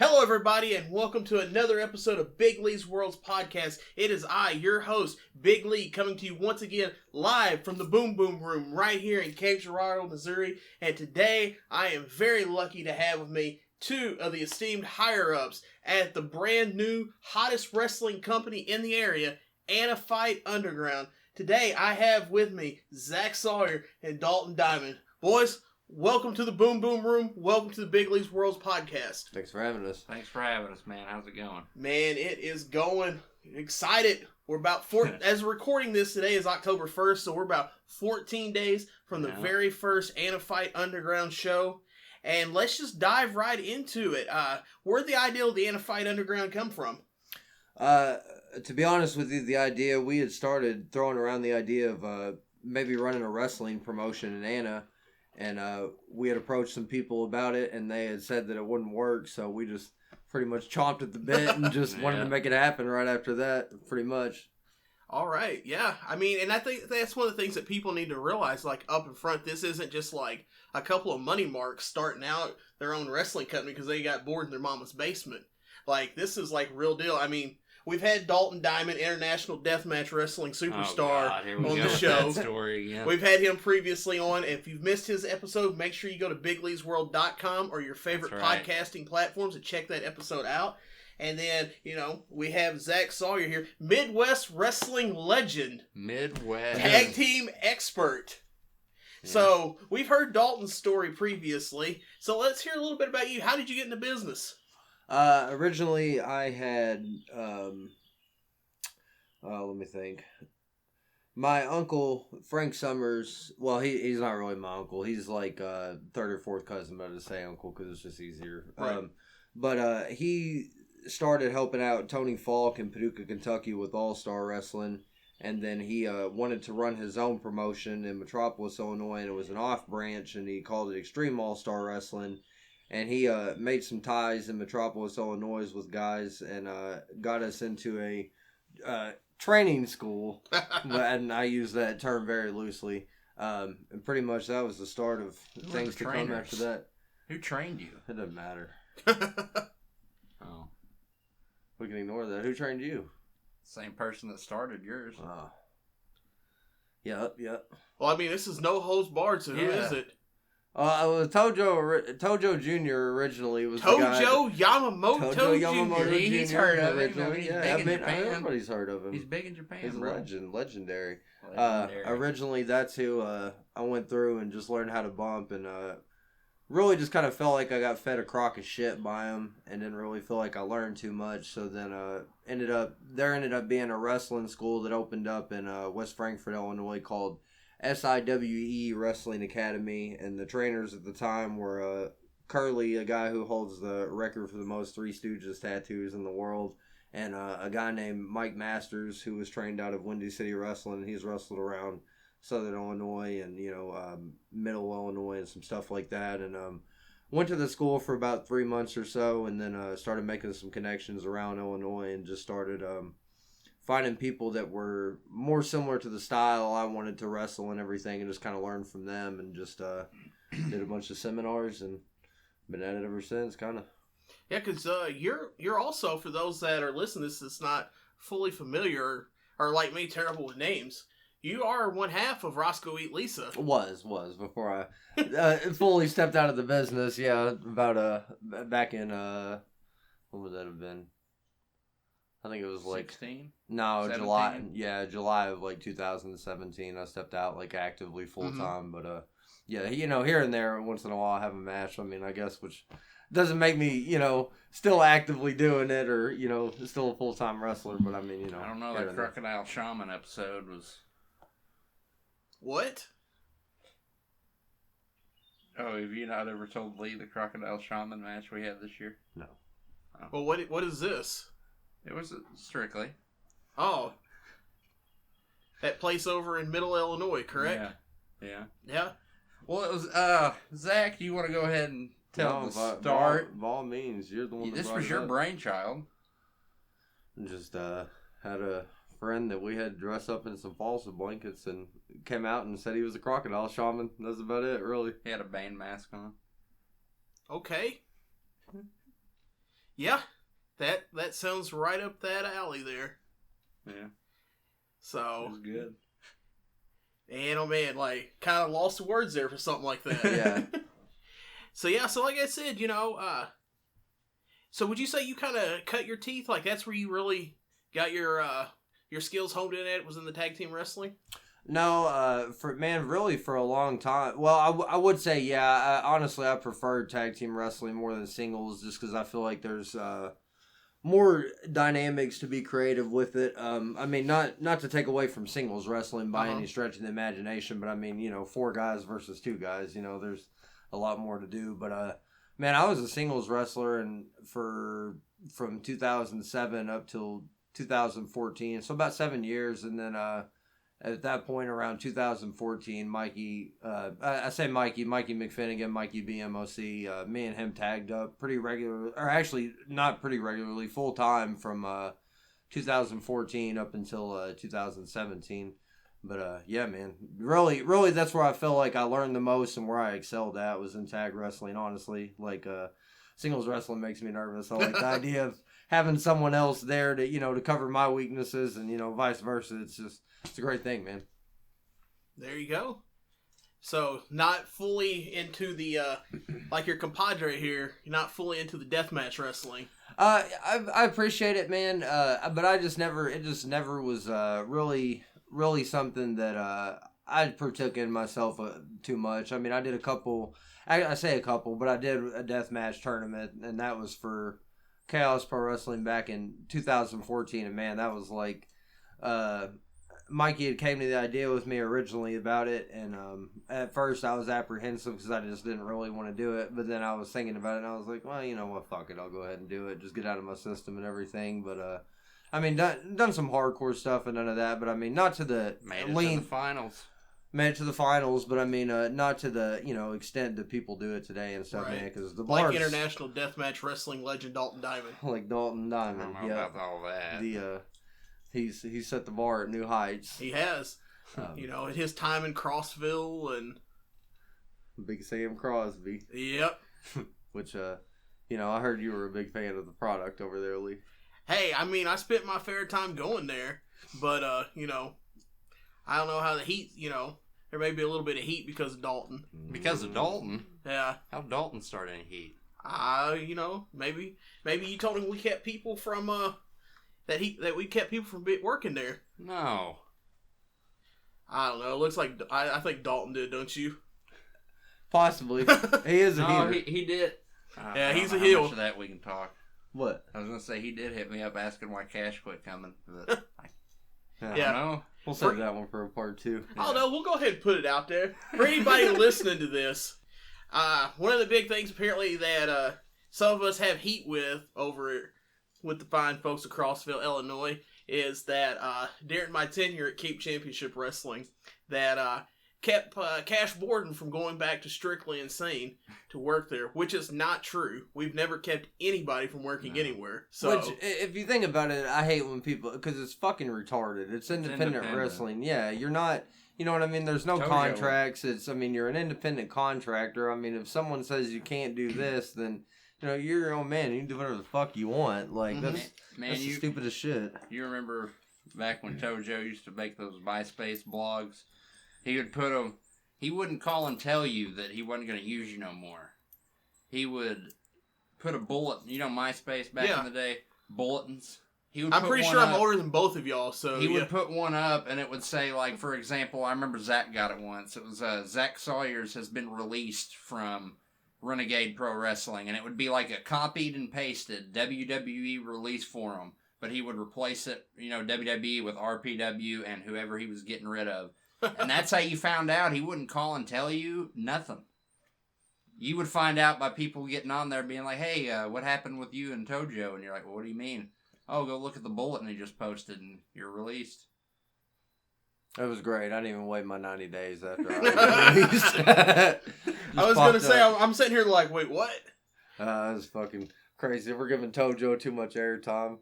Hello, everybody, and welcome to another episode of Big Lee's Worlds Podcast. It is I, your host, Big Lee, coming to you once again live from the Boom Boom Room right here in Cape Girardeau, Missouri. And today, I am very lucky to have with me two of the esteemed higher-ups at the brand new, hottest wrestling company in the area, Anna Fight Underground. Today, I have with me Zach Sawyer and Dalton Diamond. Boys, welcome to the Boom Boom Room. Welcome to the Big Leagues Worlds Podcast. Thanks for having us. Thanks for having us, man. How's it going? Man, it is going. Excited. We're about as we're recording this, today is October 1st, so we're about 14 days from the very first Anna Fight Underground show. And let's just dive right into it. Where'd the idea of the Anna Fight Underground come from? To be honest with you, the idea, we had started throwing around the idea of maybe running a wrestling promotion in Anna. And we had approached some people about it, and they had said that it wouldn't work, so we just pretty much chomped at the bit and just wanted to make it happen right after that, pretty much. All right, yeah. I mean, and I think that's one of the things that people need to realize, like, up in front, this isn't just, like, a couple of money marks starting out their own wrestling company because they got bored in their mama's basement. Like, this is, like, real deal. I mean, we've had Dalton Diamond, International Deathmatch Wrestling Superstar, on the show. Story, yeah. We've had him previously on. If you've missed his episode, make sure you go to BigLeaguesWorld.com or your favorite podcasting platforms and check that episode out. And then, you know, we have Zach Sawyer here, Midwest Wrestling legend. Midwest. Tag team expert. Yeah. So, we've heard Dalton's story previously. So, let's hear a little bit about you. How did you get into business? Originally, I had, let me think. My uncle, Frank Summers, well, he's not really my uncle. He's like third or fourth cousin, but I just say uncle because it's just easier. Right. But he started helping out Tony Falk in Paducah, Kentucky with All-Star Wrestling. And then he wanted to run his own promotion in Metropolis, Illinois, and it was an off-branch, and he called it Extreme All-Star Wrestling. And he made some ties in Metropolis, Illinois with guys and got us into a training school. And I use that term very loosely. And pretty much that was the start of things to come after that. Who trained you? It doesn't matter. Oh. We can ignore that. Who trained you? Same person that started yours. Oh. Yep. Well, I mean, this is no holds barred, so who is it? Tojo Jr. originally was Tojo Yamamoto Jr. He's heard of him. He's big in Japan. Everybody's heard of him. He's big in Japan. He's a legendary. Legendary. Originally, that's who I went through and just learned how to bump, and really just kind of felt like I got fed a crock of shit by him, and didn't really feel like I learned too much. So then ended up being a wrestling school that opened up in West Frankfort, Illinois, called SIWE Wrestling Academy, and the trainers at the time were Curly, a guy who holds the record for the most Three Stooges tattoos in the world, and a guy named Mike Masters, who was trained out of Windy City Wrestling. He's wrestled around Southern Illinois and Middle Illinois and some stuff like that, and went to the school for about 3 months or so, and then started making some connections around Illinois, and just started finding people that were more similar to the style I wanted to wrestle and everything, and just kind of learned from them, and just did a bunch of seminars and been at it ever since, kind of. Yeah, because you're also, for those that are listening to this that's not fully familiar or like me, terrible with names, you are one half of Roscoe Eat Lisa. Was before I fully stepped out of the business. Yeah, about back in when would that have been? I think it was like 16? No, 17? July. Yeah, July of like 2017. I stepped out like actively full time, but yeah, here and there once in a while I have a match. I mean, I guess which doesn't make me still actively doing it or still a full time wrestler. But I mean I don't know. That Crocodile Shaman episode was. What? Oh, have you not ever told Lee the Crocodile Shaman match we had this year? No. Oh. Well, what is this? It was Strictly. Oh. That place over in Middle Illinois, correct? Yeah. Well, it was, Zach, do you want to go ahead and tell the start? By all means, you're the one that This was your brainchild. Just had a friend that we had dress up in some balsa blankets and came out and said he was a crocodile shaman. That's about it, really. He had a Bane mask on. Okay. Yeah, that sounds right up that alley there. Yeah. So It was good. And oh man, like kind of lost the words there for something like that. Yeah. So like I said, so would you say you kind of cut your teeth? Like that's where you really got your skills honed in at, was in the tag team wrestling? No, really for a long time. Well, I would say, yeah, honestly, I prefer tag team wrestling more than singles just because I feel like there's more dynamics to be creative with it. I mean, not to take away from singles wrestling by any stretch of the imagination, but I mean, 4 guys versus 2 guys, there's a lot more to do. But, man, I was a singles wrestler and from 2007 up till 2014, so about 7 years, and then at that point around 2014, Mikey McFinnigan, Mikey BMOC, me and him tagged up pretty regular, or actually not pretty regularly, full time from 2014 up until 2017. But yeah, man, really that's where I felt like I learned the most and where I excelled at was in tag wrestling, honestly. Like singles wrestling makes me nervous. I like the idea of having someone else there to to cover my weaknesses and vice versa. It's a great thing, man. There you go. So not fully into the like your compadre here. You're not fully into the deathmatch wrestling. I appreciate it, man. But it just never was really something that I partook in myself too much. I mean, I did a couple. I say a couple, but I did a deathmatch tournament, and that was for Chaos Pro Wrestling back in 2014. And man, that was like, Mikey had came to the idea with me originally about it, and at first I was apprehensive because I just didn't really want to do it. But then I was thinking about it, and I was like, well, you know what, fuck it, I'll go ahead and do it. Just get out of my system and everything. But I mean, done some hardcore stuff and none of that. But I mean, not to the Made it to the finals. Made it to the finals, but I mean, not to the extent that people do it today and stuff, man. Because the bars, like international deathmatch wrestling legend Dalton Diamond, like Dalton Diamond, I don't know about all that. He's set the bar at new heights. He has, at his time in Crossville and Big Sam Crosby. Yep. Which I heard you were a big fan of the product over there, Lee. Hey, I mean, I spent my fair time going there, but I don't know how the heat, there may be a little bit of heat because of Dalton. Because of Dalton? Yeah. How'd Dalton start any heat? Maybe you told him we kept people from, that we kept people from working there. No. I don't know. It looks like, I think Dalton did, don't you? Possibly. He is a heel. He did. Yeah, he's a heel. How much of that we can talk. What? I was going to say he did hit me up asking why Cash quit coming. But I don't know. We'll save that one for a part 2. I don't know. We'll go ahead and put it out there. For anybody listening to this, one of the big things apparently that some of us have heat with the fine folks of Crossville, Illinois, is that during my tenure at Cape Championship Wrestling, that kept Cash Borden from going back to Strictly Insane to work there, which is not true. We've never kept anybody from working anywhere. So, which, if you think about it, I hate when people, because it's fucking retarded. It's independent wrestling. Yeah, you're not, you know what I mean? There's no contracts. You're an independent contractor. I mean, if someone says you can't do this, then, you're your own man. You can do whatever the fuck you want. Like, that's the stupidest shit. You remember back when Tojo used to make those MySpace blogs? He would put them. He wouldn't call and tell you that he wasn't going to use you no more. He would put a bulletin. MySpace back in the day, bulletins. I'm pretty sure I'm older than both of y'all, so he would put one up, and it would say, like, for example, I remember Zach got it once. It was Zach Sawyers has been released from Renegade Pro Wrestling, and it would be like a copied and pasted WWE release form, but he would replace it, WWE with RPW and whoever he was getting rid of. And that's how you found out. He wouldn't call and tell you nothing. You would find out by people getting on there being like, hey, what happened with you and Tojo? And you're like, well, what do you mean? Oh, go look at the bulletin he just posted and you're released. It was great. I didn't even wait my 90 days after I was released. I was going to say, I'm sitting here like, wait, what? It was fucking crazy. We're giving Tojo too much airtime.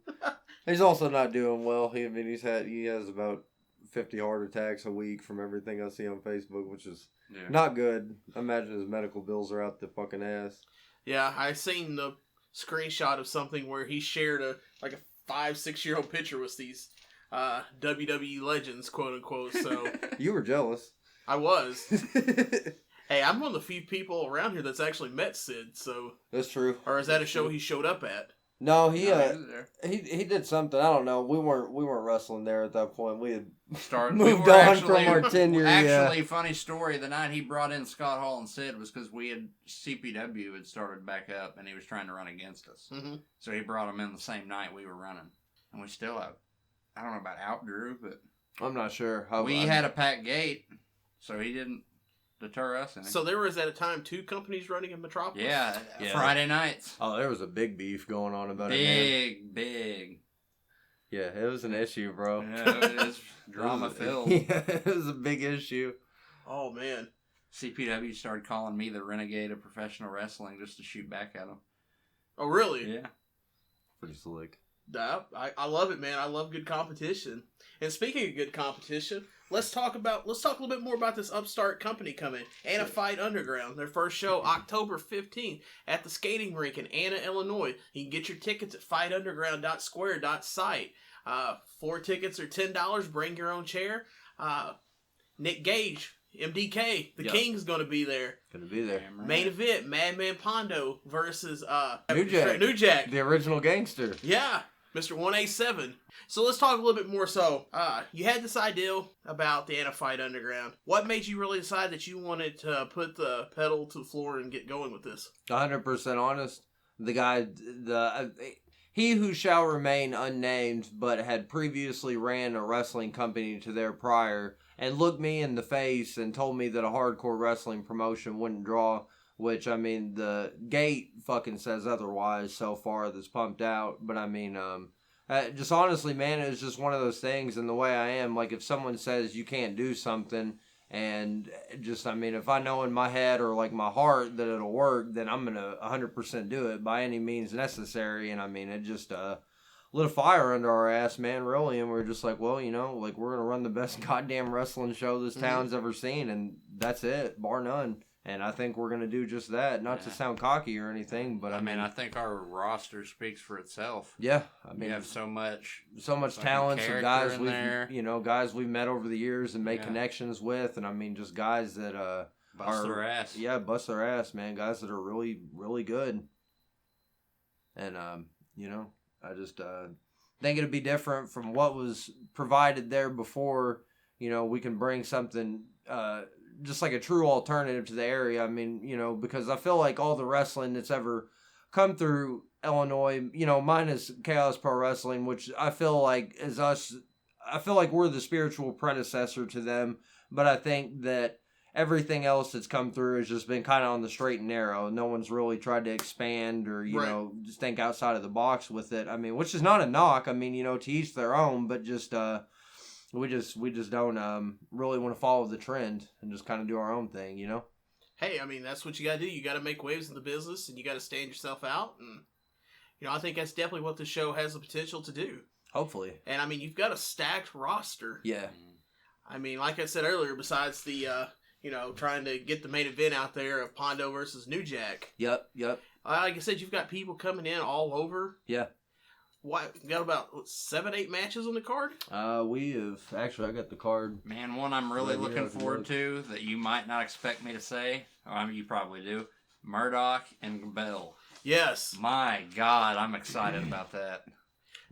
He's also not doing well. He has about 50 heart attacks a week from everything I see on Facebook, which is not good. I imagine his medical bills are out the fucking ass. Yeah, I seen screenshot of something where he shared a 5-6-year-old picture with these WWE legends, quote unquote. So You were jealous. I was. Hey, I'm one of the few people around here that's actually met Sid. So, That's true. or is that a show he showed up at? No, No, he was there. he did something. I don't know. We weren't wrestling there at that point. We had We moved were on from our tenure. Actually, funny story. The night he brought in Scott Hall and Sid was because CPW had started back up, and he was trying to run against us. Mm-hmm. So he brought them in the same night we were running, and we still have. I don't know about outgrew, but I'm not sure. we had a packed gate, so he didn't deter us. So there was at a time 2 companies running in Metropolis? Yeah, Yeah. Friday nights. Oh, there was a big beef going on about it. Man. Big. Yeah, it was an issue, bro. Yeah, it is drama filled. Yeah, it was a big issue. Oh, man. CPW started calling me the renegade of professional wrestling just to shoot back at them. Oh, really? Yeah. Pretty slick. I love it, man. I love good competition. And speaking of good competition, let's talk a little bit more about this upstart company coming. Anna Fight Underground. Their first show October 15th at the skating rink in Anna, Illinois. You can get your tickets at fightunderground.square.site. 4 tickets are $10. Bring your own chair. Nick Gage, MDK, the King's going to be there. Gonna be there. Damn right. Main event: Madman Pondo versus New Jack. New Jack. The original gangster. Yeah, Mr. 187. So let's talk a little bit more. So, you had this idea about the Anna Fight Underground. What made you really decide that you wanted to put the pedal to the floor and get going with this? 100% honest. The guy, he who shall remain unnamed, but had previously ran a wrestling company to their prior, and looked me in the face and told me that a hardcore wrestling promotion wouldn't draw, which, I mean, the gate fucking says otherwise so far that's pumped out, but I mean, just honestly, man, it's just one of those things, and the way I am, like, if someone says you can't do something, and just, I mean, if I know in my head or, like, my heart that it'll work, then I'm gonna 100% do it by any means necessary, and I mean, it just, lit a fire under our ass, man, really, and we're just like, well, you know, like, we're gonna run the best goddamn wrestling show this town's ever seen, and that's it, bar none. And I think we're gonna do just that. Not to sound cocky or anything, but I mean, I think our roster speaks for itself. yeah, I We mean, have so much talent, some guys in there. guys we've met over the years and made connections with, and I mean, just guys that bust their ass. Yeah, bust their ass, man. Guys that are really, really good. And you know, I just think it'd be different from what was provided there before. You know, we can bring something just like a true alternative to the area. I mean, you know, because I feel like all the wrestling that's ever come through Illinois, you know, minus Chaos Pro Wrestling, which I feel like is us. I feel like we're the spiritual predecessor to them, but I think that everything else that's come through has just been kind of on the straight and narrow. No one's really tried to expand or, you know, just think outside of the box with it. I mean, which is not a knock. I mean, you know, to each their own, but just, we just don't really want to follow the trend and just kind of do our own thing, you know? Hey, I mean, that's what you got to do. You got to make waves in the business, and you got to stand yourself out. And, you know, I think that's definitely what the show has the potential to do. Hopefully. And, I mean, you've got a stacked roster. Yeah. I mean, like I said earlier, besides the, you know, trying to get the main event out there of Pondo versus New Jack. Yep. Like I said, you've got people coming in all over. Yeah. What, you got about 7-8 matches on the card? We have, actually, I got the card. Man, one I'm really Right here, looking I can forward look. to that you might not expect me to say. I mean, you probably do. Murdoch and Bell. Yes. My God, I'm excited about that.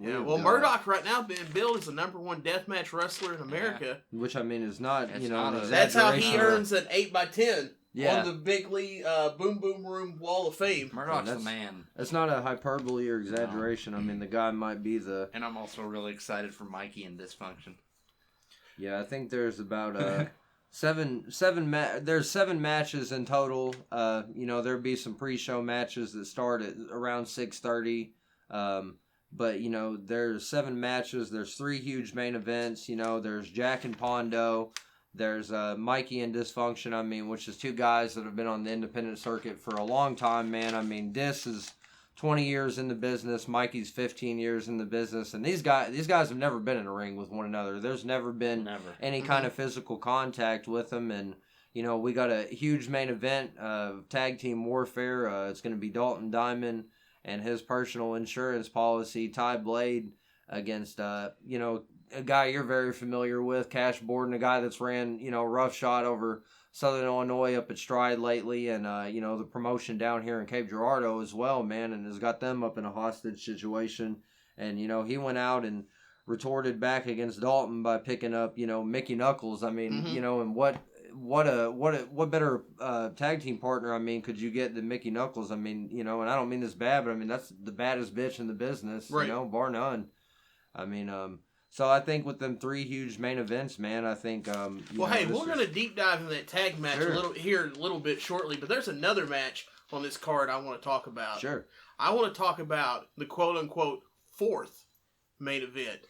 Yeah, well, Murdoch right now being billed as the #1 deathmatch wrestler in America. Which, I mean, is not, It's you know, not an a- That's how he exaggeration. earns an 8x10 Yeah. on the Big Lee Boom Boom Room Wall of Fame. Murdoch's the that's- man. It's not a hyperbole or exaggeration. I mean, the guy might be the... And I'm also really excited for Mikey and Dysfunction. Yeah, I think there's about there's 7 matches in total. You know, there'll be some pre-show matches that start at around 6:30. But you know, there's 7 matches. There's 3 huge main events. You know, there's Jack and Pondo. There's Mikey and Dysfunction. I mean, which is 2 guys that have been on the independent circuit for a long time, man. I mean, Dys is 20 years in the business. Mikey's 15 years in the business, and these guys have never been in a ring with one another. There's never been Never. any kind of physical contact with them. And you know, we got a huge main event of tag team warfare. It's going to be Dalton Diamond and his personal insurance policy, Ty Blade, against you know, a guy you're very familiar with, Cash Borden, a guy that's ran, you know, roughshod over Southern Illinois up at Stride lately, and you know, the promotion down here in Cape Girardeau as well, man, and has got them up in a hostage situation. And you know, he went out and retorted back against Dalton by picking up, you know, Mickey Knuckles. I mean, you know, and what better tag team partner, I mean, could you get than Mickey Knuckles? I mean, you know, and I don't mean this bad, but I mean, that's the baddest bitch in the business, right. You know, bar none. I mean, so I think with them 3 huge main events, man, I think. Well, hey, we're gonna deep dive in that tag match Sure. a little bit shortly, but there's another match on this card I want to talk about. Sure. I want to talk about the quote unquote 4th main event.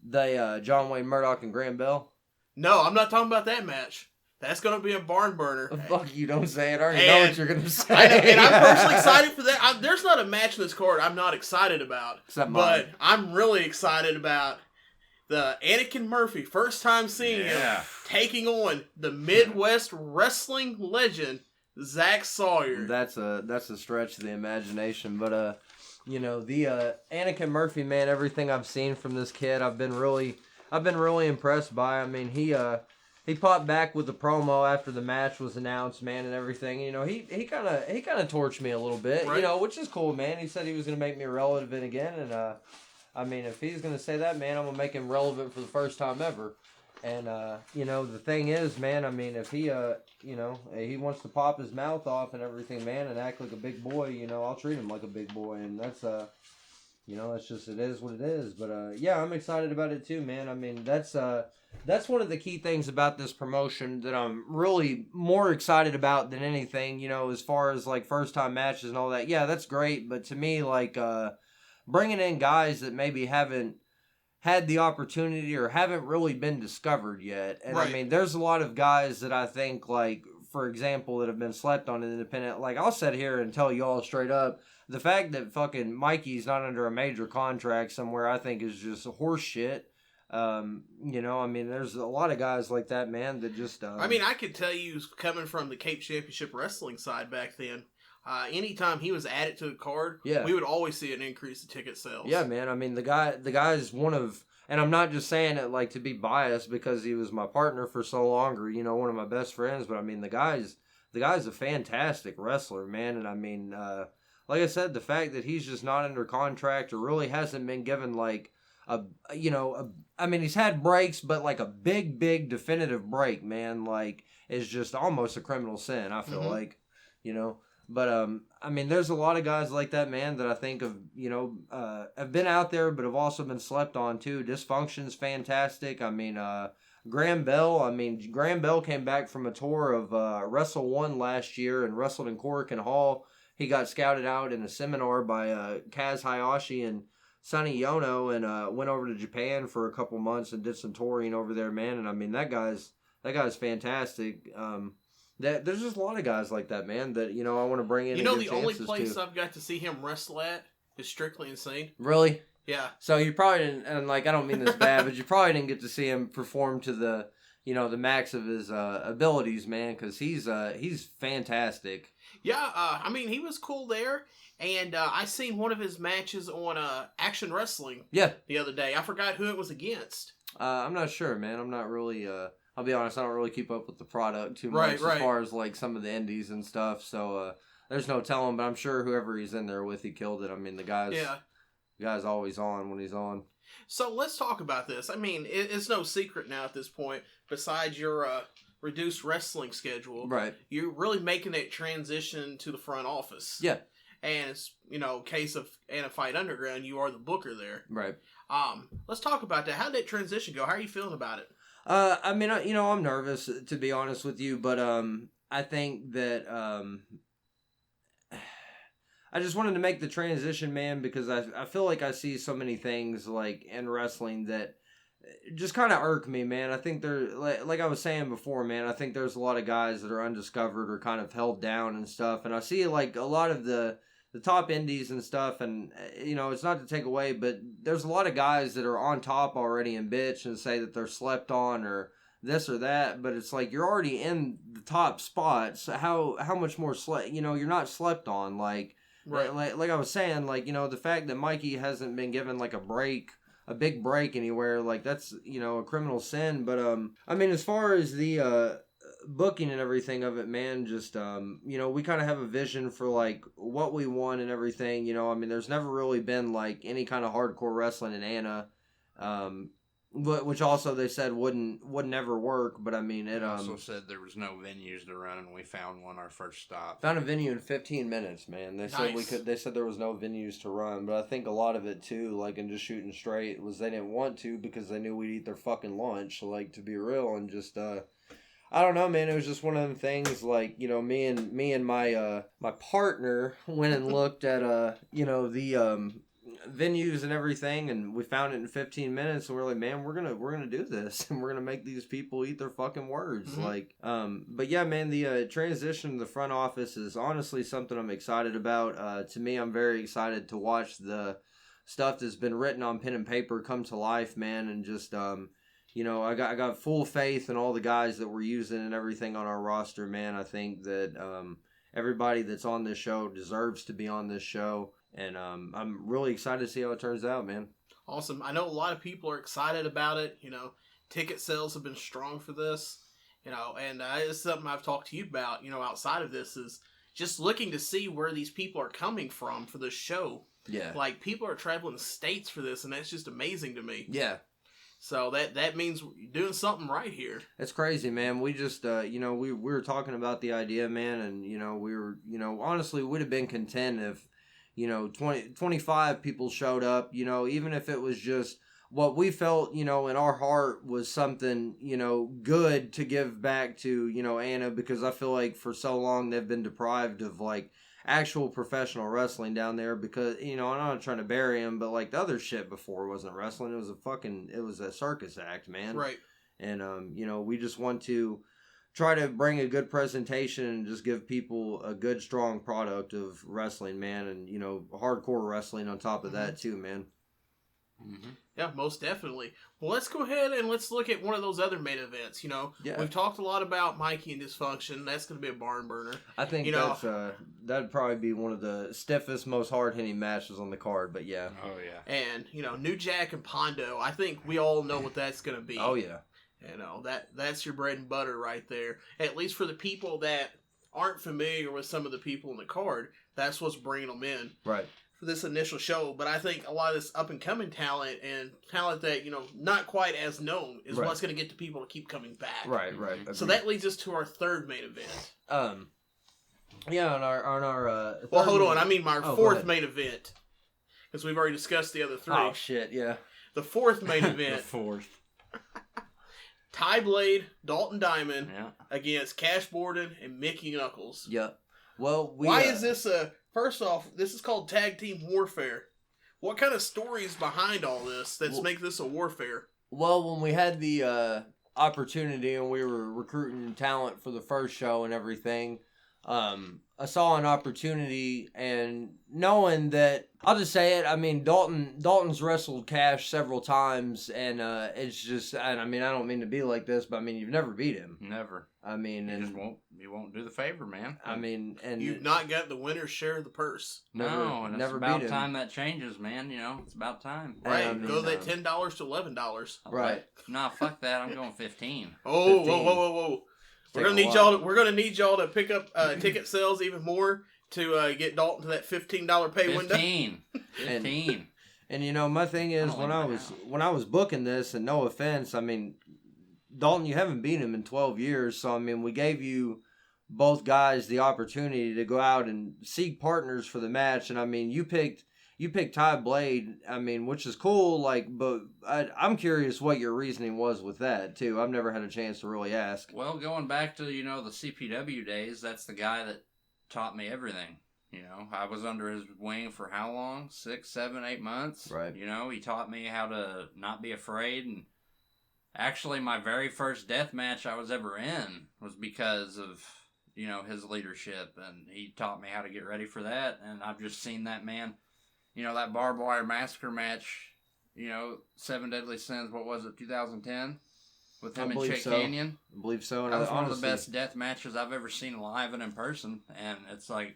The John Wayne Murdoch and Graham Bell. No, I'm not talking about that match. That's gonna be a barn burner. Fuck you! Don't say it. I already know what you're gonna say. I know, and I'm personally excited for that. There's not a match in this card I'm not excited about, Except but mine. I'm really excited about the Anakin Murphy, first time seeing him, taking on the Midwest wrestling legend, Zach Sawyer. That's a stretch of the imagination, but you know, the Anakin Murphy, man, everything I've seen from this kid, I've been really impressed by. I mean, he popped back with the promo after the match was announced, man, and everything. You know, he kind of torched me a little bit, right. You know, which is cool, man. He said he was gonna make me relevant again, and I mean, if he's gonna say that, man, I'm gonna make him relevant for the first time ever. And you know, the thing is, man, I mean, if he you know, he wants to pop his mouth off and everything, man, and act like a big boy, you know, I'll treat him like a big boy, and that's you know, that's just, it is what it is. But yeah, I'm excited about it too, man. I mean, that's one of the key things about this promotion that I'm really more excited about than anything, you know, as far as like first time matches and all that. Yeah, that's great, but to me, like bringing in guys that maybe haven't had the opportunity or haven't really been discovered yet. And right. I mean, there's a lot of guys that I think, like, for example, that have been slept on in independent. Like, I'll sit here and tell you all straight up, the fact that fucking Mikey's not under a major contract somewhere, I think is just horse shit. You know, I mean, there's a lot of guys like that, man, that just... I mean, I could tell you, coming from the Cape Championship Wrestling side back then, anytime he was added to the card, we would always see an increase in ticket sales. Yeah, man. I mean, the guy's one of, and I'm not just saying it like to be biased because he was my partner for so long, or, you know, one of my best friends, but I mean, the guy's a fantastic wrestler, man. And I mean, like I said, the fact that he's just not under contract or really hasn't been given like I mean, he's had breaks, but like a big definitive break, man, like, is just almost a criminal sin, I feel like, you know. But, I mean, there's a lot of guys like that, man, that I think have, you know, have been out there, but have also been slept on, too. Dysfunction's fantastic. I mean, Graham Bell came back from a tour of Wrestle 1 last year and wrestled in Korakuen Hall. He got scouted out in a seminar by Kaz Hayashi and Sonny Yono and went over to Japan for a couple months and did some touring over there, man. And, I mean, that guy's fantastic. There's just a lot of guys like that, man, that, you know, I want to bring in. You know, the only place I've got to see him wrestle at is Strictly Insane. Really? Yeah. So you probably didn't, and like, I don't mean this bad, but you probably didn't get to see him perform to the, you know, the max of his abilities, man, because he's fantastic. Yeah, I mean, he was cool there, and I seen one of his matches on Action Wrestling. Yeah. The other day, I forgot who it was against. I'm not sure, man. I'm not really. I'll be honest, I don't really keep up with the product too much as far as like some of the indies and stuff. So there's no telling, but I'm sure whoever he's in there with, he killed it. I mean, the guy's always on when he's on. So let's talk about this. I mean, it's no secret now at this point, besides your reduced wrestling schedule. Right. You're really making that transition to the front office. Yeah. And it's, you know, case of Anna Fight Underground, you are the booker there. Right. Let's talk about that. How did that transition go? How are you feeling about it? I mean, you know, I'm nervous, to be honest with you, but I think that I just wanted to make the transition, man, because I feel like I see so many things like in wrestling that just kind of irk me, man. I think they're like I was saying before, man. I think there's a lot of guys that are undiscovered or kind of held down and stuff, and I see like a lot of the top indies and stuff, and you know, it's not to take away, but there's a lot of guys that are on top already and bitch and say that they're slept on or this or that, but it's like you're already in the top spots. How much more you know, you're not slept on. Like, Right. Like I was saying, like, you know, the fact that Mikey hasn't been given like a big break anywhere, like that's, you know, a criminal sin. But I mean, as far as the booking and everything of it, man, just you know, we kind of have a vision for like what we want and everything. You know, I mean, there's never really been like any kind of hardcore wrestling in Anna, which also they said wouldn't ever work. But I mean, it They also said there was no venues to run, and we found one our first stop. found a venue in 15 minutes, man. They said Nice. They said there was no venues to run, but I think a lot of it too, like in just shooting straight, was they didn't want to because they knew we'd eat their fucking lunch. Like, to be real, and just I don't know, man. It was just one of them things. Like, you know, me and my my partner went and looked at you know, the venues and everything, and we found it in 15 minutes, and we're like, man, we're gonna do this, and we're gonna make these people eat their fucking words. Mhm. Like, but yeah, man, the transition to the front office is honestly something I'm excited about. To me, I'm very excited to watch the stuff that's been written on pen and paper come to life, man. And just you know, I got full faith in all the guys that we're using and everything on our roster, man. I think that everybody that's on this show deserves to be on this show. And I'm really excited to see how it turns out, man. Awesome. I know a lot of people are excited about it. You know, ticket sales have been strong for this. You know, and it's something I've talked to you about, you know, outside of this, is just looking to see where these people are coming from for this show. Yeah. Like, people are traveling states for this, and that's just amazing to me. Yeah. So that means you're doing something right here. It's crazy, man. We just, you know, we were talking about the idea, man, and, you know, we were, you know, honestly, would have been content if, you know, 25 people showed up, you know, even if it was just what we felt, you know, in our heart was something, you know, good to give back to, you know, Anna, because I feel like for so long they've been deprived of, like, actual professional wrestling down there, because, you know, I'm not trying to bury him, but, like, the other shit before wasn't wrestling. It was a circus act, man. Right. And, you know, we just want to try to bring a good presentation and just give people a good, strong product of wrestling, man. And, you know, hardcore wrestling on top of that, too, man. Mm-hmm. Yeah, most definitely. Well, let's go ahead and let's look at one of those other main events. You know, Yeah. we've talked a lot about Mikey and Dysfunction. That's going to be a barn burner. I think You know- that's, that'd probably be one of the stiffest, most hard-hitting matches on the card, but yeah. Oh yeah. And, you know, New Jack and Pondo, I think we all know what that's going to be. Oh, yeah. You know, that's your bread and butter right there. At least for the people that aren't familiar with some of the people in the card, that's what's bringing them in Right. for this initial show. But I think a lot of this up-and-coming talent and talent that, you know, not quite as known is Right. what's going to get the people to keep coming back. Right. So Agreed. that leads us to our third main event. Yeah, on our Well, third hold on. main- I mean my Oh, go fourth ahead. main event. Because we've already discussed the other three. Oh, shit, yeah. The fourth main The event, fourth. Ty Blade, Dalton Diamond Yeah. against Cash Borden and Mickey Knuckles. Yep. Well, Why is this first off, this is called Tag Team Warfare. What kind of story is behind all this that's Well- make this a warfare? Well, when we had the opportunity and we were recruiting talent for the first show and everything, I saw an opportunity, and knowing that, I'll just say it, I mean, Dalton's wrestled Cash several times, and it's just, and I mean, I don't mean to be like this, but I mean, you've never beat him. Never. I mean, You just and won't do the favor, man. I mean, and You've not got the winner's share of the purse. No, and it's never about beat him. time that changes, man. You know, it's about time. Yeah, Right. I mean, Go that $10 to $11. Right. Nah, fuck that. I'm going 15. Oh, 15. whoa. We're Take gonna a need lot. we're gonna need y'all to pick up ticket sales even more to get Dalton to that $15 pay window. 15. 15. And you know, my thing is, don't when like I my was house. when I was booking this, and no offense, I mean, Dalton, you haven't beat him in 12 years, so I mean, we gave you both guys the opportunity to go out and seek partners for the match, and I mean, you picked Ty Blade, I mean, which is cool, like, but I'm curious what your reasoning was with that too. I've never had a chance to really ask. Well, going back to, you know, the CPW days, that's the guy that taught me everything. You know, I was under his wing for how long? 6, 7, 8 months. Right. You know, he taught me how to not be afraid. And actually, my very first death match I was ever in was because of, you know, his leadership. And he taught me how to get ready for that. And I've just seen that man, you know, that barbed wire massacre match, you know, 7 Deadly Sins, what was it, 2010? With I him and believe Chick so. Canyon. I believe so. And That was one of honestly, the best death matches I've ever seen live and in person, and it's like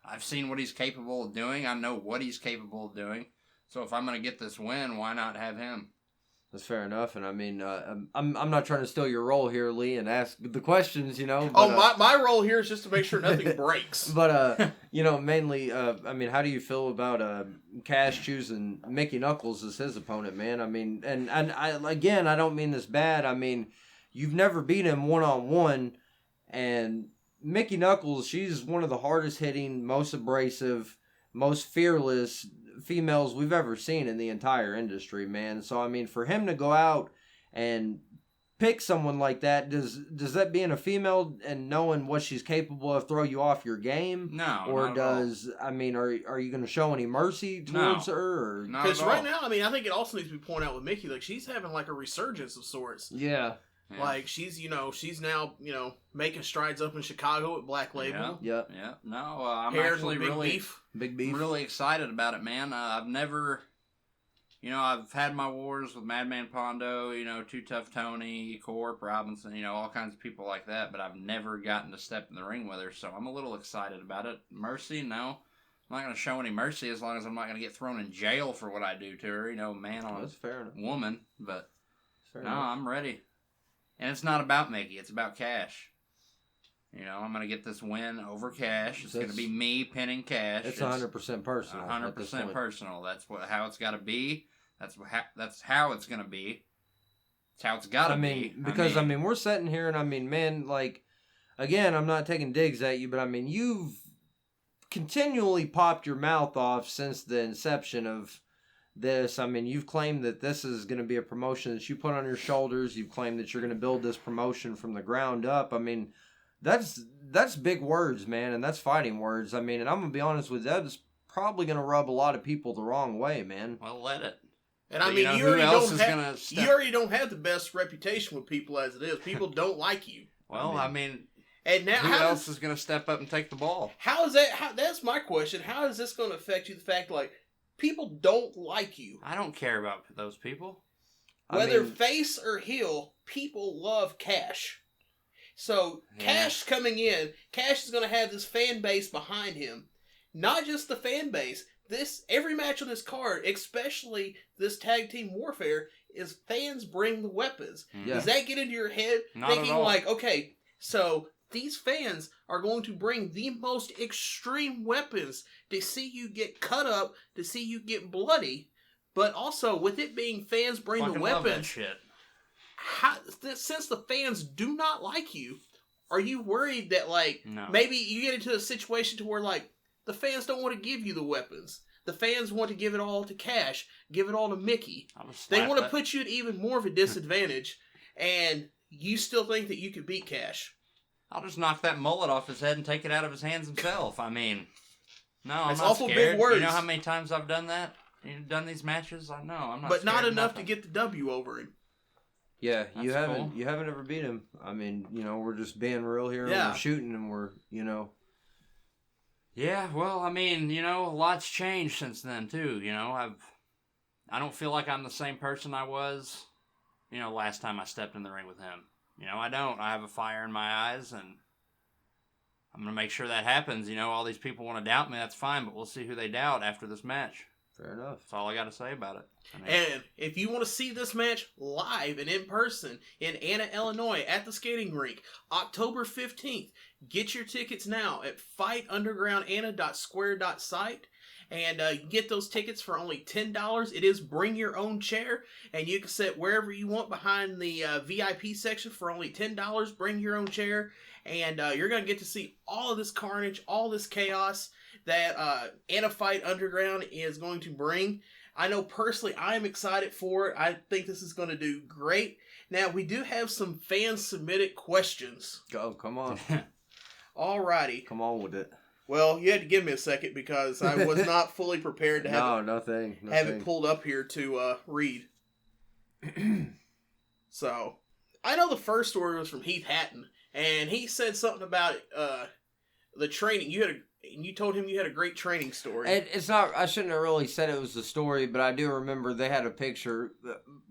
I've seen what he's capable of doing. I know what he's capable of doing. So if I'm going to get this win, why not have him? That's fair enough, and I mean, I'm not trying to steal your role here, Lee, and ask the questions, you know. But, my role here is just to make sure nothing breaks. But you know, mainly, I mean, how do you feel about Cash choosing Mickey Knuckles as his opponent, man? I mean, and I again, I don't mean this bad. I mean, you've never beat him 1-on-1, and Mickey Knuckles, she's one of the hardest hitting, most abrasive, most fearless females we've ever seen in the entire industry, man. So I mean, for him to go out and pick someone like that, does that being a female and knowing what she's capable of throw you off your game? No. Or does, I mean, are you going to show any mercy towards her? Because right now, I mean, I think it also needs to be pointed out with Mickey, like, she's having like a resurgence of sorts. Yeah. Yeah. Like, she's now, making strides up in Chicago with Black Label. Yeah. Yeah. No, I'm Hair actually with really... beef. Big beef. I'm really excited about it, man. I've never, I've had my wars with Madman Pondo, Too Tough Tony, Corp, Robinson, all kinds of people like that, but I've never gotten to step in the ring with her, so I'm a little excited about it. Mercy, no. I'm not going to show any mercy as long as I'm not going to get thrown in jail for what I do to her, man on That's fair enough. woman, but Fair no, enough. I'm ready. And it's not about Mickey, it's about Cash. I'm going to get this win over Cash. It's going to be me pinning Cash. It's 100% personal. 100% personal. That's how it's got to be. That's how it's going to be. It's how it's got to be. Because we're sitting here and I mean, man, like, again, I'm not taking digs at you, but I mean, you've continually popped your mouth off since the inception of this. I mean, you've claimed that this is going to be a promotion that you put on your shoulders. You've claimed that you're going to build this promotion from the ground up. I mean, that's big words, man, and that's fighting words. I mean, and I'm going to be honest with you, that's probably going to rub a lot of people the wrong way, man. Well, let it. And I mean, you already don't have the best reputation with people as it is. People don't like you. Well, I mean and now who else is going to step up and take the ball? How is that? That's my question. How is this going to affect you? The fact, like, people don't like you. I don't care about those people. Whether face or heel, people love Cash. So, Cash coming in, Cash is going to have this fan base behind him. Not just the fan base. Every match on this card, especially this tag team warfare, is fans bring the weapons. Yeah. Does that get into your head? Not thinking at all. like, okay, so these fans are going to bring the most extreme weapons to see you get cut up, to see you get bloody, but also with it being fans bring Fucking the love that weapons. shit. Since the fans do not like you, are you worried that No. maybe you get into a situation to where the fans don't want to give you the weapons? The fans want to give it all to Cash, give it all to Mickey. They want to put you at even more of a disadvantage, and you still think that you could beat Cash. I'll just knock that mullet off his head and take it out of his hands himself. I mean, no, I'm That's not awful scared. big words. You know how many times I've done that? Done these matches? I know. I'm not. But not scared of enough nothing. to get the W over him. Yeah, you That's haven't cool. you haven't ever beat him. I mean, we're just being real here. Yeah. And we're shooting and we're, Yeah, well, I mean, a lot's changed since then too. I don't feel like I'm the same person I was, last time I stepped in the ring with him. I don't. I have a fire in my eyes, and I'm gonna make sure that happens. All these people want to doubt me. That's fine, but we'll see who they doubt after this match. Fair enough. That's all I got to say about it. And if you want to see this match live and in person in Anna, Illinois at the skating rink, October 15th, get your tickets now at fightundergroundanna.square.site. And you can get those tickets for only $10. It is bring your own chair, and you can sit wherever you want behind the VIP section for only $10. Bring your own chair, and you're going to get to see all of this carnage, all this chaos that Anna Fight Underground is going to bring. I know personally I am excited for it. I think this is going to do great. Now, we do have some fan-submitted questions. Go, come on. Alrighty. Come on with it. Well, you had to give me a second because I was not fully prepared to have nothing. it pulled up here to read. So, I know the first story was from Heath Hatton, and he said something about the training. You told him you had a great training story. It's not. I shouldn't have really said it was the story, but I do remember they had a picture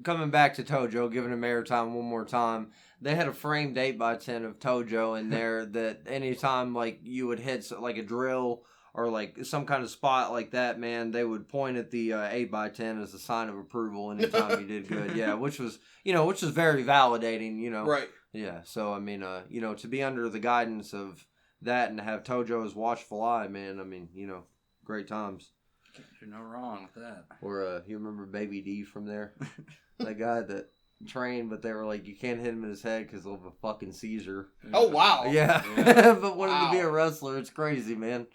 coming back to Tojo, giving him airtime one more time. They had a framed 8x10 of Tojo in there that anytime you would hit like a drill or like some kind of spot like that, man, they would point at the 8x10 as a sign of approval anytime you did good. Yeah, which was very validating, Right. Yeah, so I mean, to be under the guidance of that and to have Tojo as watchful eye, man, I mean, great times. Can't do no wrong with that. Or you remember Baby D from there? That guy that trained, but they were like, you can't hit him in his head because he'll have a fucking seizure. Oh, wow. Yeah, Yeah. but wanted to be a wrestler. It's crazy, man.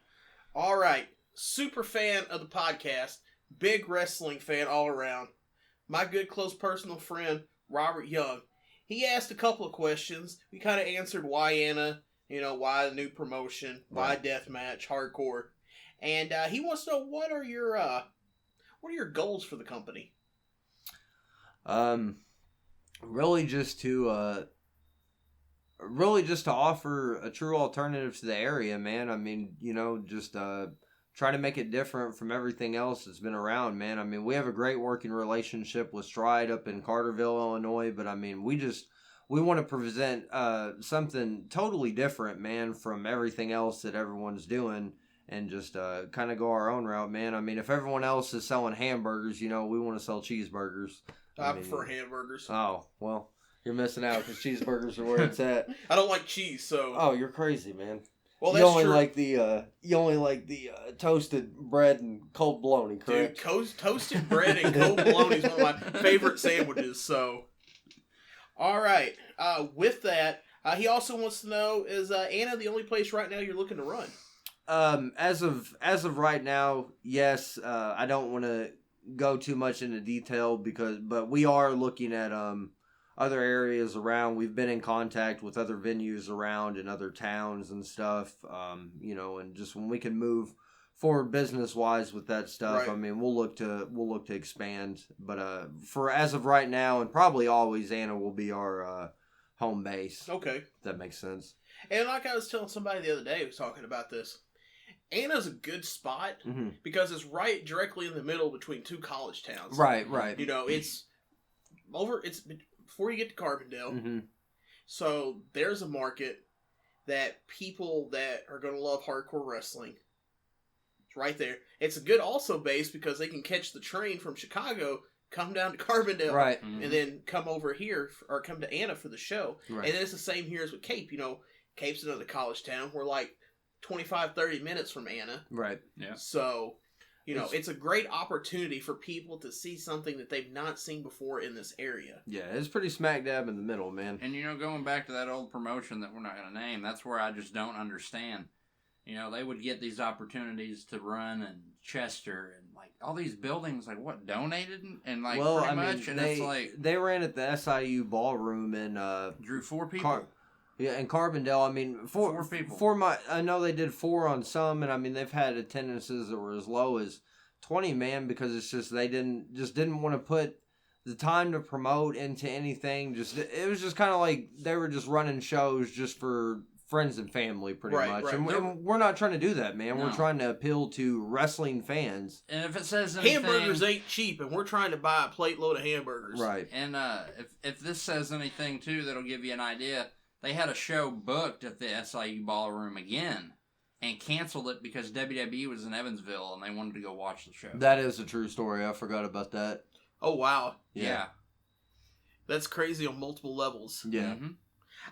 All right. Super fan of the podcast. Big wrestling fan all around. My good close personal friend, Robert Young. He asked a couple of questions. We kind of answered why Anna, why the new promotion, why deathmatch, hardcore. And he wants to know what are your goals for the company? Really just to offer a true alternative to the area, man. I mean, just try to make it different from everything else that's been around, man. I mean, we have a great working relationship with Stride up in Carterville, Illinois, but I mean, we want to present something totally different, man, from everything else that everyone's doing, and just kind of go our own route, man. I mean, if everyone else is selling hamburgers, we want to sell cheeseburgers. I prefer hamburgers. Oh, well, you're missing out because cheeseburgers are where it's at. I don't like cheese, so. Oh, you're crazy, man. Well, you that's only true. you only like the toasted bread and cold bologna, correct? Dude, toasted bread and cold bologna is one of my favorite sandwiches. So, all right. With that, he also wants to know: is Anna the only place right now you're looking to run? As of right now, yes. I don't want to go too much into detail but we are looking at other areas around. We've been in contact with other venues around in other towns and stuff. And just when we can move forward business wise with that stuff, Right. I mean, we'll look to expand. But for as of right now, and probably always, Anna will be our home base. Okay. If that makes sense. And like I was telling somebody the other day who was talking about this, Anna's a good spot Mm-hmm. because it's right directly in the middle between two college towns. Right. It's before you get to Carbondale. Mm-hmm. So there's a market that people that are going to love hardcore wrestling. It's right there. It's a good also base because they can catch the train from Chicago, come down to Carbondale, Right. and then come over here or come to Anna for the show. Right. And then it's the same here as with Cape. Cape's another college town. We're like 25-30 minutes from Anna. Right. Yeah. So, it's a great opportunity for people to see something that they've not seen before in this area. Yeah, it's pretty smack dab in the middle, man. And going back to that old promotion that we're not going to name, that's where I just don't understand. They would get these opportunities to run in Chester and like all these buildings, like what, donated and like pretty much, and it's like they ran at the SIU ballroom and drew 4 people. In Carbondale. I mean, 4 people. I know they did 4 on some, and I mean they've had attendances that were as low as 20, man, because it's just they didn't want to put the time to promote into anything. It was just kind of like they were just running shows just for friends and family, pretty much. Right. And we're not trying to do that, man. No. We're trying to appeal to wrestling fans. And if it says anything, Hamburgers ain't cheap, and we're trying to buy a plate load of hamburgers. Right. And if this says anything too, that'll give you an idea. They had a show booked at the SIU Ballroom again and canceled it because WWE was in Evansville and they wanted to go watch the show. That is a true story. I forgot about that. Oh, wow. Yeah. That's crazy on multiple levels. Yeah. Mhm.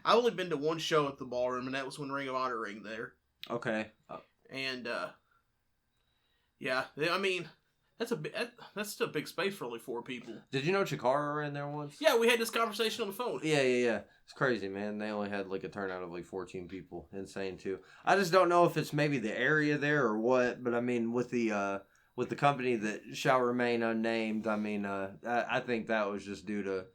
I've only been to one show at the ballroom, and that was when Ring of Honor ring there. Okay. And, yeah, I mean, that's still a big space for only 4 people. Did you know Chikara ran there once? Yeah, we had this conversation on the phone. Yeah. It's crazy, man. They only had like a turnout of like 14 people. Insane too. I just don't know if it's maybe the area there or what, but I mean with the company that shall remain unnamed, I mean I think that was just due to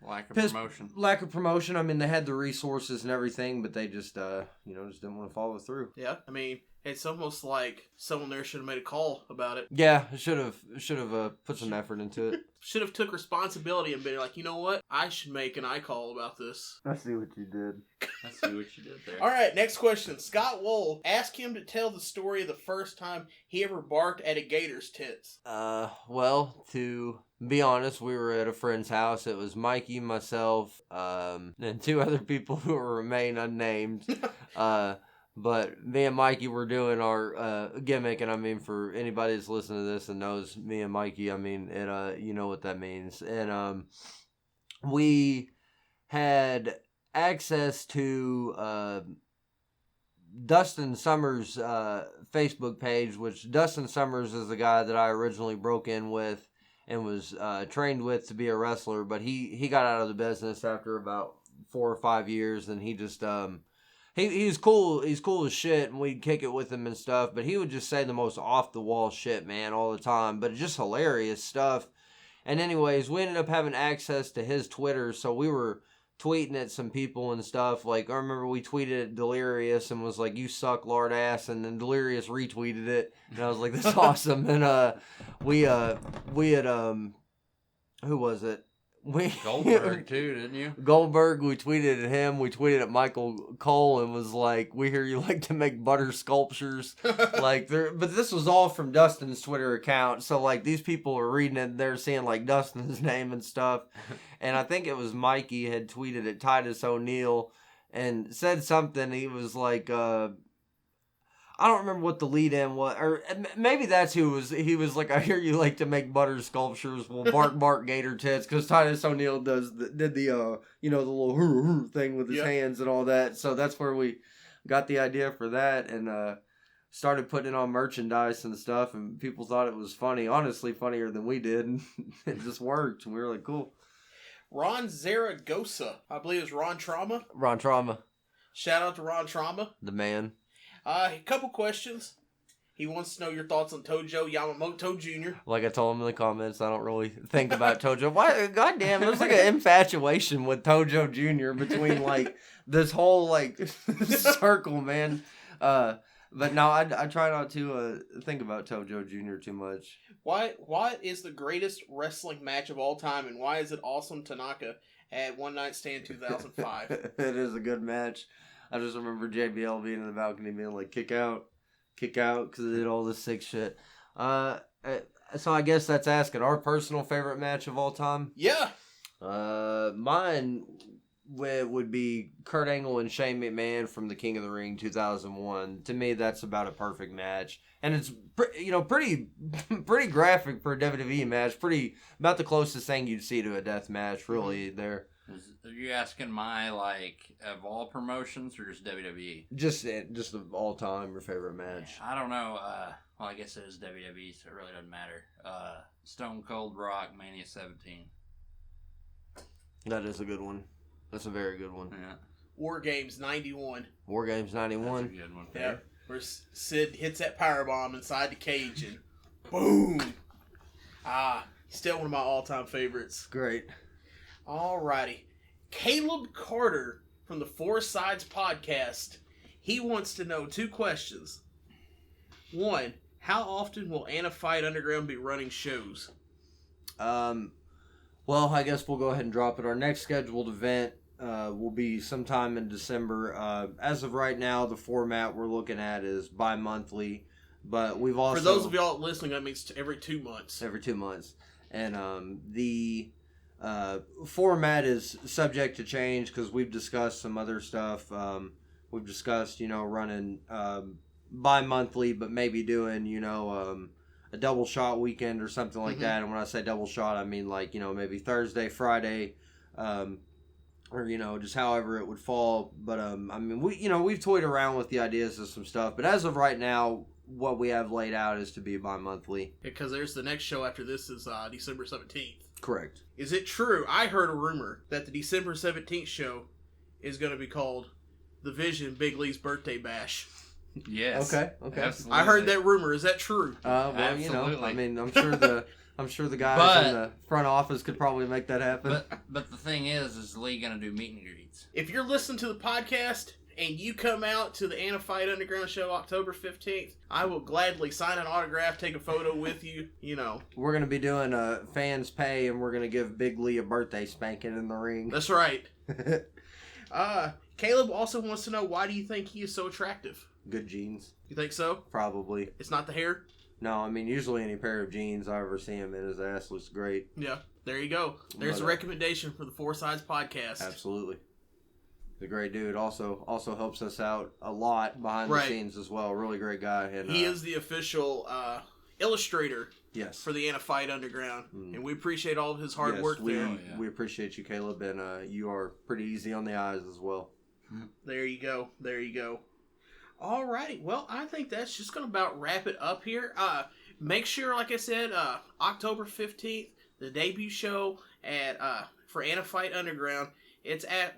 Lack of promotion. Lack of promotion. I mean they had the resources and everything, but they just just didn't want to follow through. Yeah, I mean, it's almost like someone there should have made a call about it. Yeah, should have put some effort into it. Should have took responsibility and been like, you know what? I should make an iCall about this. I see what you did. I see what you did there. All right, next question. Scott Wool, ask him to tell the story of the first time he ever barked at a gator's tits. Well, to be honest, we were at a friend's house. It was Mikey, myself, and 2 other people who will remain unnamed. But me and Mikey were doing our gimmick, and I mean, for anybody that's listening to this and knows me and Mikey, I mean, it you know what that means. And we had access to Dustin Summers' Facebook page, which Dustin Summers is the guy that I originally broke in with and was trained with to be a wrestler, but he got out of the business after about 4 or 5 years, and he just he's cool as shit, and we'd kick it with him and stuff, but he would just say the most off the wall shit, man, all the time, but just hilarious stuff. And anyways, we ended up having access to his Twitter, so we were tweeting at some people and stuff. Like, I remember we tweeted at Delirious and was like, "You suck, lard ass," and then Delirious retweeted it, and I was like, "That's awesome." And we had who was it? Goldberg too, didn't you? Goldberg, we tweeted at him. We tweeted at Michael Cole and was like, "We hear you like to make butter sculptures." Like, but this was all from Dustin's Twitter account. So like, these people are reading it, they're seeing like Dustin's name and stuff. And I think it was Mikey had tweeted at Titus O'Neil and said something. He was like, I don't remember what the lead-in was, or maybe that's who was. He was like, "I hear you like to make butter sculptures." Well, bark gator tits, because Titus O'Neil did the the little thing with his hands and all that. So that's where we got the idea for that, and started putting it on merchandise and stuff. And people thought it was funny, honestly funnier than we did, and it just worked. And we were like, cool. Ron Zaragoza, I believe it's Ron Trauma. Ron Trauma, Shout out to Ron Trauma. the man. A couple questions. He wants to know your thoughts on Tojo Yamamoto Jr. Like I told him in the comments, I don't really think about Tojo. Why? Goddamn, there's like an infatuation with Tojo Jr. between like this whole like circle, man. But no, I try not to think about Tojo Jr. too much. What is the greatest wrestling match of all time, and why is it Awesome Tanaka at One Night Stand 2005? It is a good match. I just remember JBL being in the balcony being like, kick out, because it did all this sick shit. So I guess that's asking our personal favorite match of all time. Yeah. Mine would be Kurt Angle and Shane McMahon from the King of the Ring 2001. To me, that's about a perfect match. And it's pretty graphic for a WWE match. About the closest thing you'd see to a death match, really, there. Are you asking my, like, of all promotions or just WWE? Just of all time, your favorite match. I don't know. Well, I guess it is WWE, so it really doesn't matter. Stone Cold Rock Mania 17. That is a good one. That's a very good one. Yeah. War Games 91. War Games 91. That's a good one. Yeah. Where Sid hits that powerbomb inside the cage and boom. Still one of my all-time favorites. Great. Alrighty. Caleb Carter from the Four Sides podcast. He wants to know 2 questions. 1, how often will Anna Fight Underground be running shows? Well, I guess we'll go ahead and drop it. Our next scheduled event will be sometime in December. As of right now, the format we're looking at is bi-monthly, but we've also... For those of y'all listening, that means every 2 months. Every 2 months. And the format is subject to change because we've discussed some other stuff. We've discussed, running bi-monthly, but maybe doing, a double shot weekend or something like that. And when I say double shot, I mean like, maybe Thursday, Friday, or, just however it would fall. But, we've toyed around with the ideas of some stuff. But as of right now, what we have laid out is to be bi-monthly. Because there's the next show after this is December 17th. Correct. Is it true? I heard a rumor that the December 17th show is going to be called The Vision Big Lee's Birthday Bash. Yes. Okay. Absolutely. I heard that rumor. Is that true? Well, Absolutely. I'm sure the guys in the front office could probably make that happen. But the thing is Lee going to do meet and greets? If you're listening to the podcast and you come out to the Anna Fight Underground show October 15th, I will gladly sign an autograph, take a photo with you, We're going to be doing fans pay, and we're going to give Big Lee a birthday spanking in the ring. That's right. Caleb also wants to know, why do you think he is so attractive? Good jeans. You think so? Probably. It's not the hair? No, I mean, usually any pair of jeans I ever see him in, his ass looks great. Yeah, there you go. There's a recommendation for the Four Sides podcast. Absolutely. The great dude. Also helps us out a lot behind the scenes as well. Really great guy. And he is the official illustrator yes. for the Anna Fight Underground. And we appreciate all of his hard work there. We appreciate you, Caleb, and you are pretty easy on the eyes as well. There you go. There you go. All right. Well, I think that's just going to about wrap it up here. Make sure, like I said, October 15th, the debut show at for Anna Fight Underground. It's I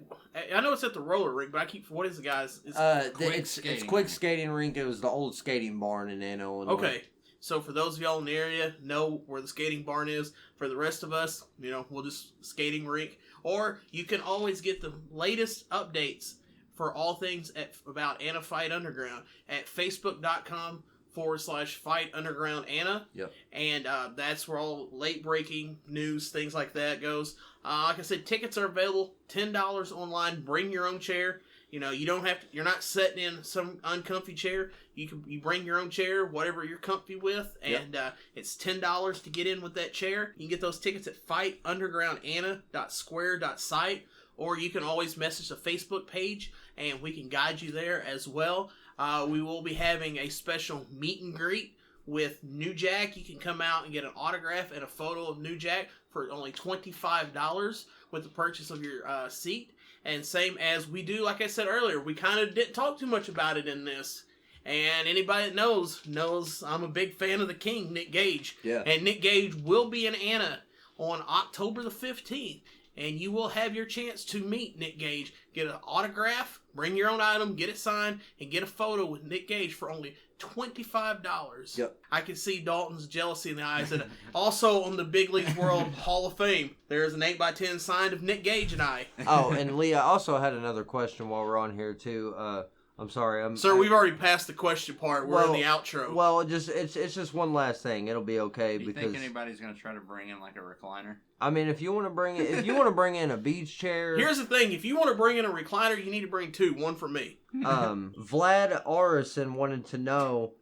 know it's at the roller rink, but what is it, guys? It's Quick Skating Rink. It was the old skating barn in Anna, Illinois. Okay. So for those of y'all in the area, know where the skating barn is. For the rest of us, we'll just skating rink. Or you can always get the latest updates for all things about Anna Fight Underground at facebook.com/Fight Underground Anna. Yep. And that's where all late breaking news, things like that goes. Like I said, tickets are available, $10 online. Bring your own chair. You don't have to. You're not sitting in some uncomfy chair. You bring your own chair, whatever you're comfy with, and it's $10 to get in with that chair. You can get those tickets at fightundergroundanna.square.site, or you can always message the Facebook page, and we can guide you there as well. We will be having a special meet and greet with New Jack. You can come out and get an autograph and a photo of New Jack for only $25 with the purchase of your seat. And same as we do, like I said earlier, we kind of didn't talk too much about it in this. And anybody that knows I'm a big fan of the King, Nick Gage. Yeah. And Nick Gage will be in Anna on October the 15th. And you will have your chance to meet Nick Gage. Get an autograph, bring your own item, get it signed, and get a photo with Nick Gage for only $25. Yep. I can see Dalton's jealousy in the eyes. And also on the Big Leagues World Hall of Fame, there is an 8x10 signed of Nick Gage and I. Oh, and Lee, I also had another question while we're on here, too. I'm sorry. Sir, we've already passed the question part. We're in the outro. Well, it's just one last thing. It'll be okay Do you because think anybody's gonna try to bring in like a recliner? I mean, if you want to bring in a beach chair. Here's the thing: if you want to bring in a recliner, you need to bring two. One for me. Vlad Orison wanted to know.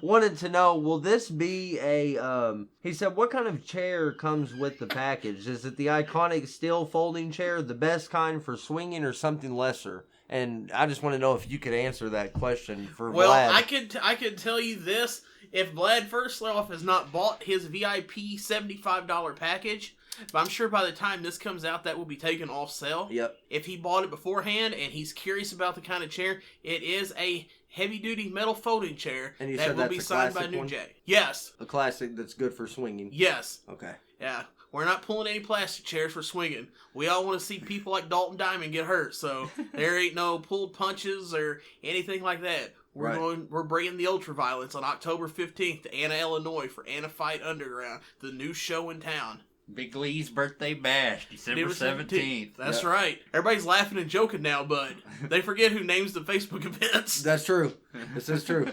Will this be a he said, what kind of chair comes with the package? Is it the iconic steel folding chair, the best kind for swinging, or something lesser? And I just want to know if you could answer that question for Well, Vlad. I could tell you this: if Vlad first off has not bought his VIP $75 package, but I'm sure by the time this comes out, that will be taken off sale. Yep. If he bought it beforehand and he's curious about the kind of chair, it is a heavy-duty metal folding chair And you that said will that's be a signed by classic New one? Jack. Yes. A classic that's good for swinging. Yes. Okay. Yeah. We're not pulling any plastic chairs for swinging. We all want to see people like Dalton Diamond get hurt, so there ain't no pulled punches or anything like that. We're bringing the ultraviolence on October 15th to Anna, Illinois for Anna Fight Underground, the new show in town. Big Lee's birthday bash, December 17th. That's right. Everybody's laughing and joking now, but they forget who names the Facebook events. That's true. This is true.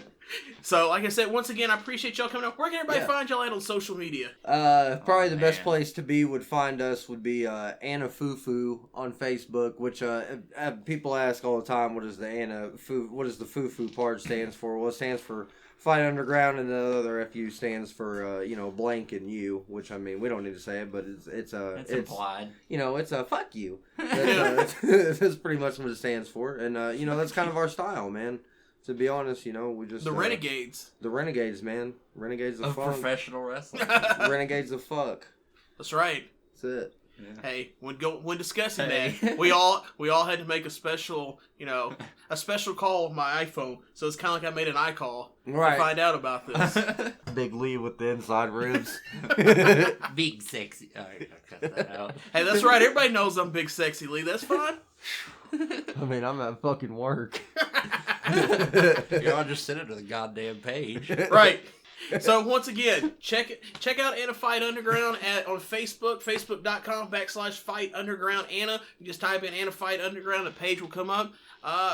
So, like I said, once again, I appreciate y'all coming up. Where can everybody find y'all at on social media? Probably the best place to be would be Anna Fufu on Facebook, which people ask all the time, what does the Fufu part stands for? Well, it stands for Fight Underground, and the other FU stands for blank and U, which I mean we don't need to say it, but it's implied. It's a fuck you. That's pretty much what it stands for, and that's kind of our style, man. To be honest, we just... The Renegades. The Renegades, man. Renegades of funk. Professional wrestling. Renegades of fuck. That's right. That's it. Yeah. Hey, when discussing that, we all had to make a special call with my iPhone. So it's kind of like I made an iCall to find out about this. Big Lee with the inside ribs. Big sexy. All right, I'll cut that out. Hey, that's right. Everybody knows I'm Big Sexy Lee. That's fine. I mean, I'm at fucking work. Y'all just send it to the goddamn page. Right. So once again, check out Anna Fight Underground on Facebook, facebook.com/Fight Underground Anna. You just type in Anna Fight Underground, the page will come up.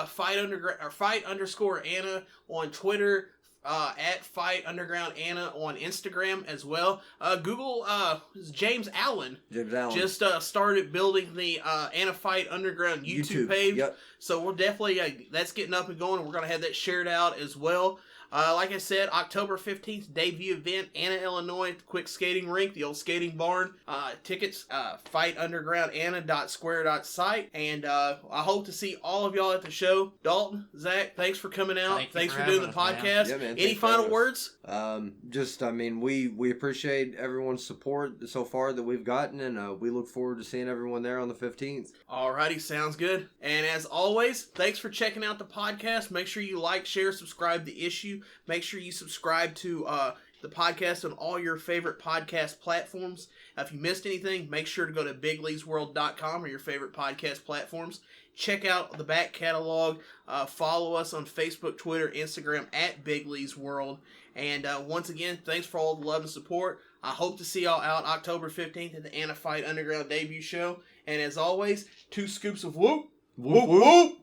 Fight _Anna on Twitter, at Fight Underground Anna on Instagram as well. Google James Allen. Just started building the Anna Fight Underground YouTube page. Yep. So we're definitely that's getting up and going, and we're gonna have that shared out as well. Like I said, October 15th, debut event, Anna, Illinois, quick skating rink, the old skating barn. Tickets, fightundergroundanna.square.site. And I hope to see all of y'all at the show. Dalton, Zach, thanks for coming out. Thanks for doing the podcast. Yeah, man. Any final words? We appreciate everyone's support so far that we've gotten, and we look forward to seeing everyone there on the 15th. Alrighty, sounds good. And as always, thanks for checking out the podcast. Make sure you like, share, subscribe to Issue. Make sure you subscribe to the podcast on all your favorite podcast platforms. If you missed anything, make sure to go to bigleaguesworld.com or your favorite podcast platforms. Check out the back catalog. Follow us on Facebook, Twitter, Instagram at Big Leagues World. And once again, thanks for all the love and support. I hope to see y'all out October 15th at the Anna Fight Underground debut show. And as always, 2 scoops of whoop, whoop, whoop.